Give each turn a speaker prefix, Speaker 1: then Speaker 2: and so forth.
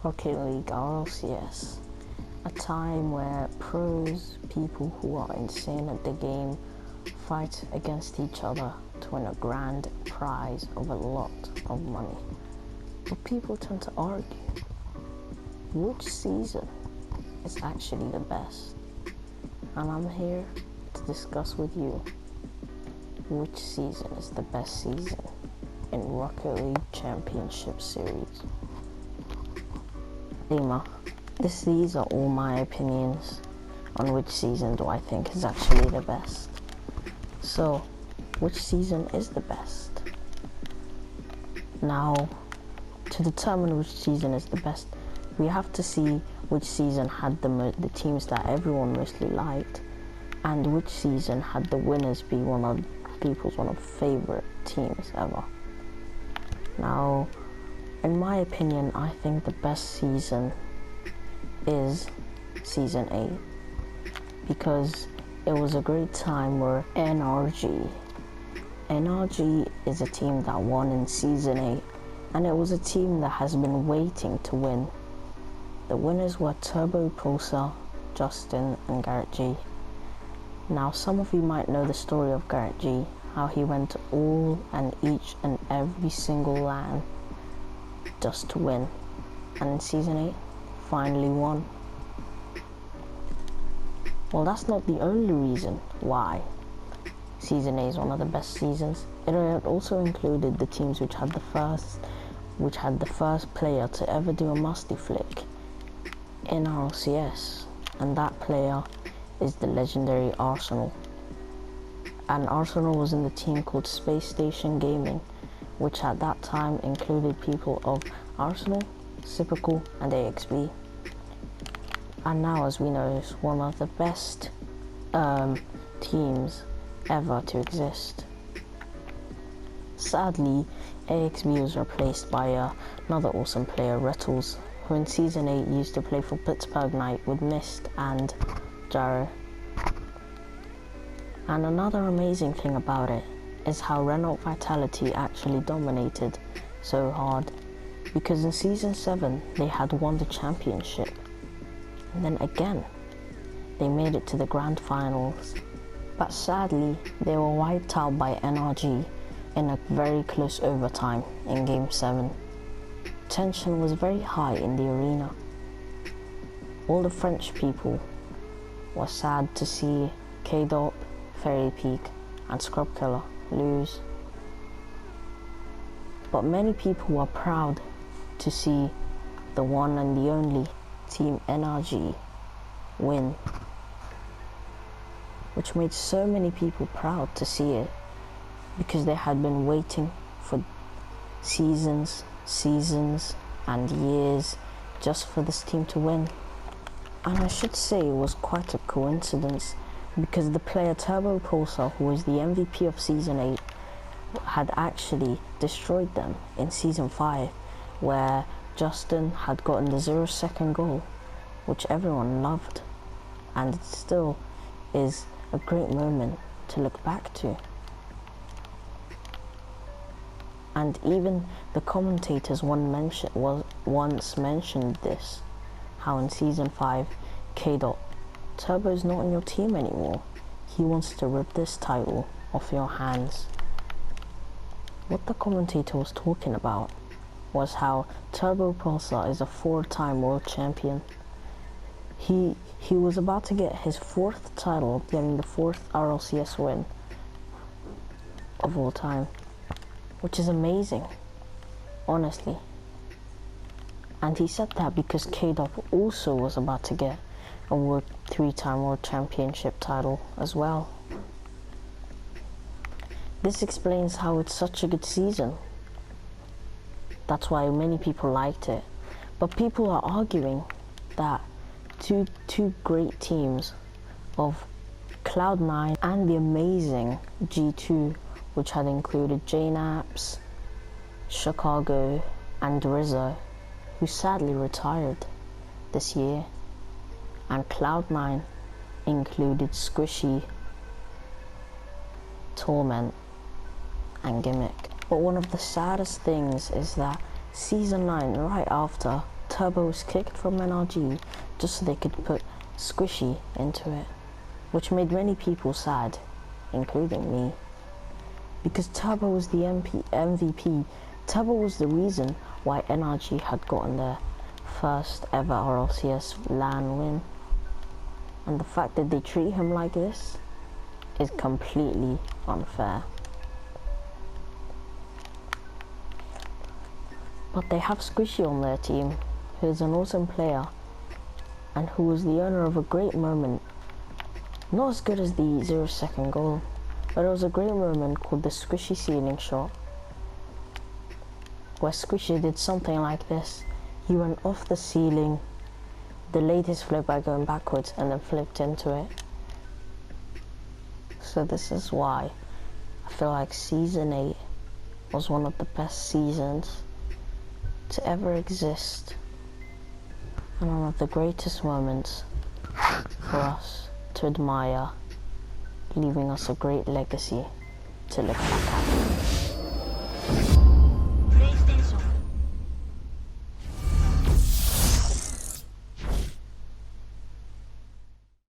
Speaker 1: Rocket League RLCS, a time where pros, people who are insane at the game, fight against each other to win a grand prize of a lot of money. But people tend to argue which season is actually the best, and I'm here to discuss with you which season is the best season in Rocket League Championship Series. These are all my opinions on which season do I think is actually the best. So, which season is the best? Now, to determine which season is the best, we have to see which season had the teams that everyone mostly liked, and which season had the winners be one of people's favorite teams ever. Now, in my opinion, I think the best season is Season 8, because it was a great time where NRG is a team that won in Season 8, and it was a team that has been waiting to win. The winners were Turbo Pulsar, Justin, and Garrett G. Now, some of you might know the story of Garrett G, how he went to all and each and every single LAN just to win, and in Season 8 finally won. Well, that's not the only reason why Season 8 is one of the best seasons. It also included the teams which had the first player to ever do a musty flick in RLCS, and that player is the legendary Arsenal. And Arsenal was in the team called Space Station Gaming, which at that time included people of Arsenal, Cypical, and AXB. And now, as we know, is one of the best teams ever to exist. Sadly, AXB was replaced by another awesome player, Rettles, who in Season 8 used to play for Pittsburgh Knight with Mist and Jaro. And another amazing thing about it is how Renault Vitality actually dominated so hard, because in Season 7 they had won the championship, and then again they made it to the grand finals, but sadly they were wiped out by NRG in a very close overtime in Game 7. Tension was very high in the arena. All the French people were sad to see K-Dot, Fairy Peak, and Scrub Killer lose. But many people were proud to see the one and the only Team NRG win, which made so many people proud to see it, because they had been waiting for seasons and years just for this team to win. And I should say it was quite a coincidence, because the player Turbo Pulsar, who was the MVP of Season 8, had actually destroyed them in Season 5, where Justin had gotten the 0-second goal, which everyone loved, and it still is a great moment to look back to. And even the commentators once mentioned this, how in Season 5, K-Dot, Turbo's not on your team anymore. He wants to rip this title off your hands. What the commentator was talking about was how Turbo Pulsar is a 4-time world champion. He was about to get his 4th title, getting the 4th RLCS win of all time, which is amazing, honestly. And he said that because K-Dot also was about to get a 3-time world championship title as well. This explains how it's such a good season. That's why many people liked it. But people are arguing that two great teams of Cloud9 and the amazing G2, which had included JNAPS, Chicago, and Rizzo, who sadly retired this year, and Cloud9 included Squishy, Torment, and Gimmick. But one of the saddest things is that Season 9, right after Turbo was kicked from NRG just so they could put Squishy into it, which made many people sad, including me. Because Turbo was the MVP, Turbo was the reason why NRG had gotten their first ever RLCS LAN win. And the fact that they treat him like this is completely unfair. But they have Squishy on their team, who is an awesome player and who was the owner of a great moment. Not as good as the 0-second goal, but it was a great moment called the Squishy ceiling shot, where Squishy did something like this. He went off the ceiling, delayed his flip by going backwards, and then flipped into it. So this is why I feel like Season 8 was one of the best seasons to ever exist, and one of the greatest moments for us to admire, leaving us a great legacy to look back on.